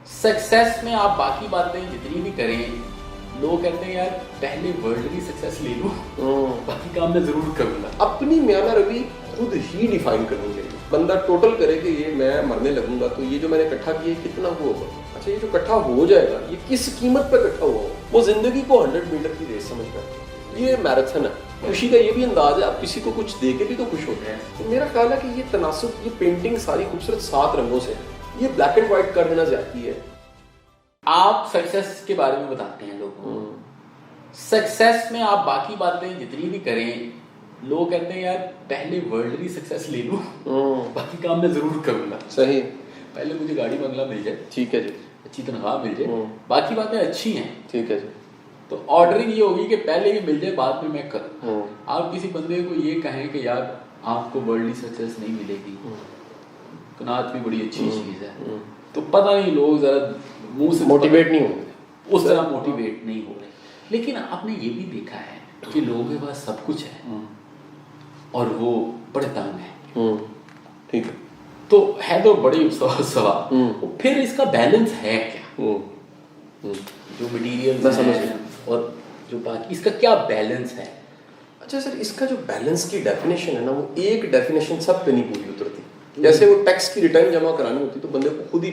Success में आप बाकी बातें जितनी भी करें, लोग कहते हैं यार पहले वर्ल्डली सक्सेस ले लो, बाकी काम मैं जरूर करूंगा। अपनी म्याना रवि खुद ही डिफाइन करनी चाहिए। बंदा टोटल करे कि ये मैं मरने लगूंगा तो ये जो मैंने इकट्ठा किया कितना वो होगा, अच्छा ये जो इकट्ठा हो जाएगा ये किस कीमत पर इकट्ठा हुआ हो, वो जिंदगी को 100 मीटर की रेस समझ कर, ये मैराथन है। खुशी का ये भी अंदाज है, आप किसी को कुछ दे के भी तो खुश होते हैं। तो मेरा ख्याल है कि ये तनासुब, ये पेंटिंग सारी खूबसूरत 7 रंगों से, ये ब्लैक एंड व्हाइट कर देना ज्यादती है। आप सक्सेस के बारे में बताते हैं लोगों को, सक्सेस में आप बाकी बातें जितनी भी करें, लोग कहते हैं यार पहले वर्ल्डली सक्सेस ले लो, बाकी काम मैं जरूर करूंगा। सही, पहले मुझे गाड़ी बंगला मिल जाए, ठीक है जी, अच्छी तनख्वाह मिल जाए, बाकी बातें अच्छी हैं, ठीक है जी। तो ऑर्डरिंग ये होगी कि पहले ये मिल जाए बाद में मैं करूँ। आप किसी बंदे को ये कहें कि यार आपको वर्ल्डली सक्सेस नहीं मिलेगी, कनात भी बड़ी अच्छी चीज़ है, तो पता नहीं लोग जरा मुंह से मोटिवेट नहीं होंगे, उस तरह मोटिवेट नहीं हो रहे। लेकिन आपने ये भी देखा है कि लोगों के पास सब कुछ है और वो बड़े तंग हैं, ठीक है, तो है तो बड़ी सवाल, फिर इसका बैलेंस है क्या? जो मटेरियल है और जो बाकी, इसका क्या बैलेंस है? अच्छा सर, इसका जो बैलेंस की डेफिनेशन है ना, वो एक डेफिनेशन सब पे नहीं पूरी उतरती। जैसे वो टैक्स की रिटर्न जमा करानी होती तो बंदे को खुद ही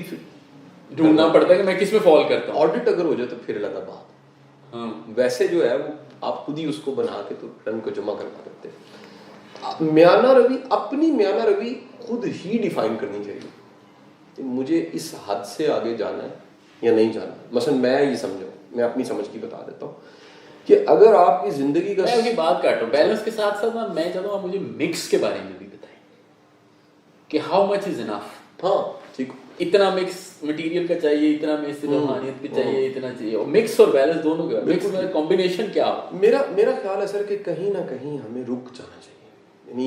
ढूंढना पड़ता है कि मैं किस में फॉल करता हूँ। ऑडिट अगर हो जाए तो फिर अलग बात, वैसे जो है वो आप खुद ही उसको बना के तो रिटर्न को जमा करवा देते हैं। म्याना रवि, अपनी म्याना रवि खुद ही डिफाइन करनी चाहिए कि मुझे इस हद से आगे जाना है या नहीं जाना। मसलन मैं ये समझूं, मैं अपनी समझ की बता देता हूँ कि अगर आपकी जिंदगी का, मैं उनकी बात काट रहा हूँ, बैलेंस के साथ साथ ना मैं चाहता हूँ आप मुझे मिक्स के बारे में भी बताएं कि हाउ मच इज इनफ। हाँ ठीक, इतना मिक्स मटेरियल का चाहिए, इतना मिक्स रूहानियत का चाहिए, इतना चाहिए, और मिक्स और बैलेंस दोनों का मिक्स में कॉम्बिनेशन क्या हो? मेरा ख्याल है सर कि कहीं ना कहीं हमें रुक जाना चाहिए। यानी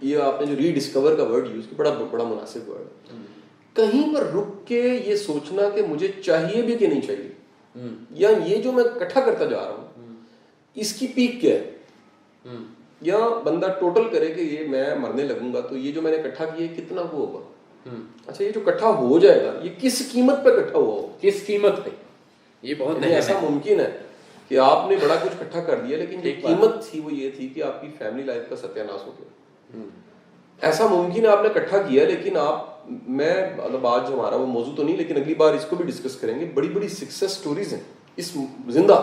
ये आपने जो रीडिस्कवर का वर्ड यूज किया, बड़ा मुनासिब वर्ड है। कहीं पर रुक के ये सोचना कि मुझे चाहिए भी कि नहीं चाहिए, या ये जो मैं इकट्ठा करता जा रहा हूँ इसकी पीक क्या है, या बंदा टोटल करे कि ये मैं मरने लगूंगा तो ये जो मैंने इकट्ठा किया कितना वो होगा, अच्छा ये जो इकट्ठा हो जाएगा ये किस कीमत पे इकट्ठा हुआ हो, किस कीमत पे? ये बहुत ऐसा मुमकिन है कि आपने बड़ा कुछ इकट्ठा कर दिया लेकिन जो कीमत थी वो ये थी कि आपकी फैमिली लाइफ का सत्यानाश हो गया। ऐसा मुमकिन है आपने इकट्ठा किया लेकिन मैं मतलब आज हमारा वो मौजूद तो नहीं, लेकिन अगली बार इसको भी डिस्कस करेंगे। बड़ी बड़ी सक्सेस स्टोरीज हैं इस जिंदा,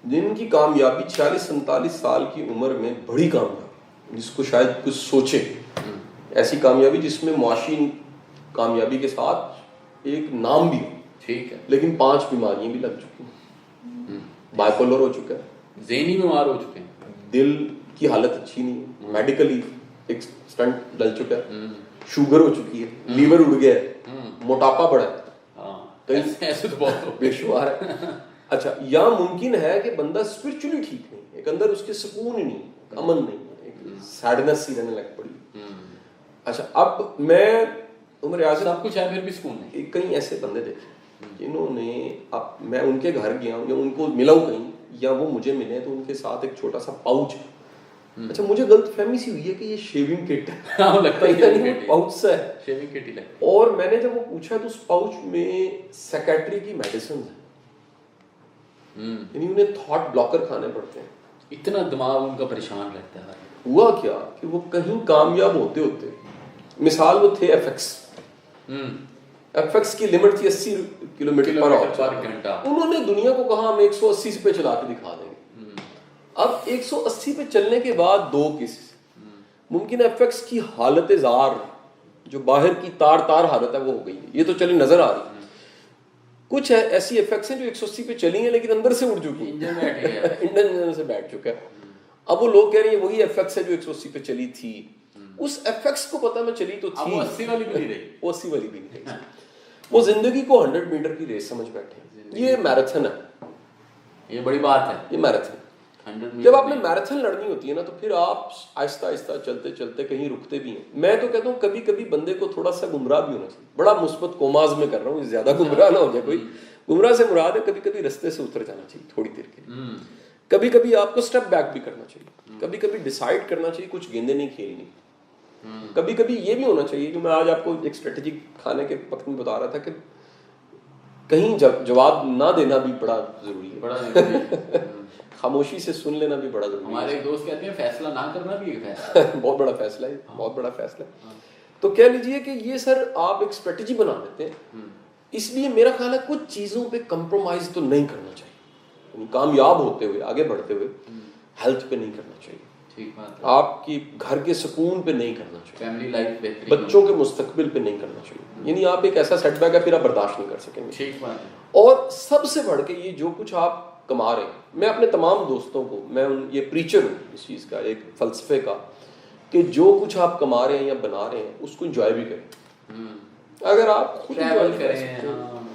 जिनकी कामयाबी 40-47 साल की उम्र में बड़ी कामयाबी, जिसको शायद कुछ सोचे, ऐसी कामयाबी जिसमें मुआशी कामयाबी के साथ एक नाम भी हो, ठीक है, लेकिन 5 बीमारियां भी लग चुकी हैं, बाइपोलर हो चुका है, ज़हनी बीमार हो चुके हैं, दिल की हालत अच्छी नहीं है, मेडिकली एक स्टंट डल चुका है, शुगर हो चुकी है, लीवर उड़ गया है, मोटापा बढ़ा है, तो ऐसे तो बहुत पेशवार है। अच्छा, या मुमकिन है कि बंदा स्पिरिचुअली ठीक नहीं, एक अंदर उसके सुकून ही नहीं, अमन नहीं, एक सैडनेस सी रहने लग पड़ी। अच्छा, अब मैं उम्र याद सब कुछ है फिर भी सुकून नहीं। कई ऐसे बंदे देखे जिन्होंने, अब मैं उनके घर गया या उनको मिला हूं कहीं, या वो मुझे मिले तो उनके साथ एक छोटा सा पाउच है। अच्छा, मुझे गलतफहमी सी हुई है कि ये शेविंग किट है, हाँ, लगता है पाउच सा है, शेविंग किट ही लगता। और मैंने जब वो पूछा तो उस पाउच में साइकेट्री की मेडिसिन है, यानी उन्हें थॉट ब्लॉकर खाने पड़ते हैं। इतना दिमाग उनका परेशान रहता है। हुआ क्या कि वो कहीं कामयाब होते होते, मिसाल वो थे एफएक्स की लिमिट थी 80 किलोमीटर पर घंटा, उन्होंने दुनिया को कहा हम 180 पे चला के दिखा देंगे। अब 180 पे चलने के बाद 2 केसेस मुमकिन है, एफएक्स की हालत जार, जो बाहर की तार हालत है वो हो गई, ये तो चली नजर आ रही। कुछ है ऐसी एफएक्स हैं जो 180 पे चली हैं लेकिन अंदर से उड़ चुकी है, इंजन से बैठ चुका है। अब वो लोग कह रहे हैं वही एफएक्स है जो 180 पे चली थी। उस एफएक्स को पता मैं चली तो थी, वो 80 वाली भी नहीं रही, वो 80 वाली भी नहीं रही, वो जिंदगी को 100 मीटर की रेस समझ बैठे। ये मैराथन है, ये बड़ी बात है, ये मैराथन। जब आपने मैराथन लड़नी होती है ना तो फिर आप आहिस्ता आहिस्ता चलते चलते कहीं रुकते भी हैं। मैं तो कहता हूँ कभी कभी बंदे को थोड़ा सा गुमराह भी होना चाहिए, बड़ा मुस्बत कोमाज में कर रहा हूँ, ज्यादा गुमराह ना हो जाए कोई। गुमराह से मुराद है कभी कभी रास्ते से उतर जाना चाहिए थोड़ी देर के लिए, कभी कभी आपको स्टेप बैक भी करना चाहिए, कभी कभी डिसाइड करना चाहिए कुछ गेंदें नहीं खेलनी, کبھی کبھی یہ بھی ہونا چاہیے کہ میں آج آپ کو ایک اسٹریٹجی کھانے کے وقت میں بتا رہا تھا کہ کہیں جواب نہ دینا بھی بڑا ضروری ہے، خاموشی سے سن لینا بھی بڑا ضروری ہے. ہمارے ایک دوست کہتے ہیں فیصلہ نہ کرنا بھی ایک فیصلہ بہت بڑا فیصلہ ہے، بہت بڑا فیصلہ ہے. تو کہہ لیجئے کہ یہ سر آپ ایک اسٹریٹجی بنا دیتے ہیں. اس لیے میرا خیال ہے کچھ چیزوں پہ کمپرومائز تو نہیں کرنا چاہیے، یعنی کامیاب ہوتے ہوئے آگے بڑھتے ہوئے ہیلتھ پہ نہیں کرنا چاہیے، آپ کی گھر کے سکون پہ نہیں کرنا چاہیے، فیملی لائف پہ، بچوں کے مستقبل پہ نہیں کرنا چاہیے. یعنی آپ ایک ایسا سیٹ بیک ہے پھر آپ برداشت نہیں کر سکیں گے. ٹھیک بات ہے. اور سب سے بڑھ کے یہ جو کچھ آپ کما رہے ہیں، میں اپنے تمام دوستوں کو، میں یہ پریچر ہوں اس چیز کا، ایک فلسفے کا، کہ جو کچھ آپ کما رہے ہیں یا بنا رہے ہیں اس کو انجوائے بھی کریں. اگر آپ خود انجوائے کریں،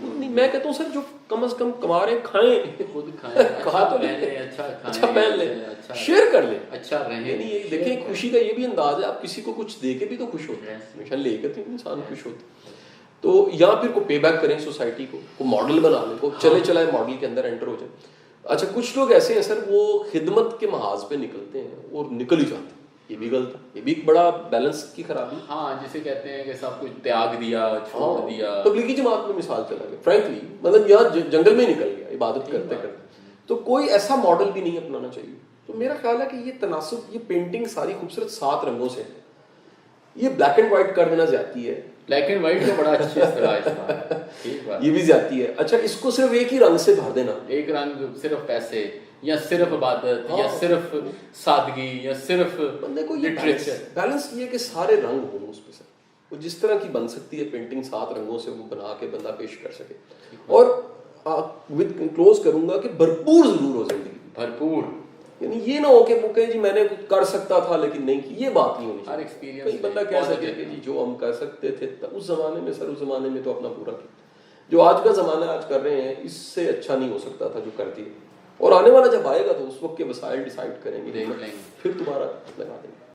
نہیں میں کہتا ہوں سر جو کم از کم کما رہے ہیں کھائیں، خود کھائیں، کھا تو لیں، اچھا پہن لیں، شیئر کر لیں، اچھا رہیں. یعنی دیکھیں خوشی کا یہ بھی انداز ہے، آپ کسی کو کچھ دے کے بھی تو خوش ہوتے ہیں، ہمیشہ لے کے تو انسان خوش ہوتا ہے. تو یا پھر کو پے بیک کریں سوسائٹی کو ماڈل بنا لیں، کو چلے چلائے ماڈل کے اندر انٹر ہو جائیں. اچھا کچھ لوگ ایسے ہیں سر وہ خدمت کے محاذ پہ نکلتے ہیں اور نکل ہی جاتے ہیں، یہ بھی غلط ہے، یہ بھی ایک بڑا بیلنس کی خرابی. ہاں جسے کہتے ہیں کہ سب کچھ تیاگ دیا، چھوڑ دیا. تبلیغی جماعت میں مثال چلا گیا، فرینکلی مطلب یہاں جنگل میں نکل گیا عبادت کرتے کرتے. تو کوئی ایسا ماڈل بھی نہیں اپنانا چاہیے. تو میرا خیال ہے کہ یہ تناسب، یہ پینٹنگ ساری خوبصورت 7 رنگوں سے ہے، یہ بلیک اینڈ وائٹ کر دینا زیادتی ہے. بلیک اینڈ وائٹ تو بڑا اچھی اصطلاح ہے، یہ بھی زیادتی ہے. اچھا اس کو صرف ایک ہی رنگ سے بھر دینا، ایک رنگ صرف پیسے یا صرف عبادت یا صرف سادگی یا صرف بندے کو یہ بیلنس یہ کہ سارے رنگ ہوں اس پہ سر، وہ جس طرح کی بن سکتی ہے پینٹنگ 7 رنگوں سے وہ بنا کے بندہ پیش کر سکے. اور ود کلوز کروں گا کہ بھرپور ضرور ہو زندگی، بھرپور. یعنی یہ نہ ہو کہ وہ کہے جی میں نے کر سکتا تھا لیکن نہیں کی، یہ بات نہیں ہونی چاہیے. کئی بندہ کہہ سکے کہ جی جو ہم کر سکتے تھے اس زمانے میں سر، اس زمانے میں تو اپنا پورا کیا. جو آج کا زمانہ آج کر رہے ہیں اس سے اچھا نہیں ہو سکتا تھا جو کر دیا. اور آنے والا جب آئے گا تو اس وقت کے وسائل ڈیسائیڈ کریں گے، پھر دوبارہ لگا دیں گے.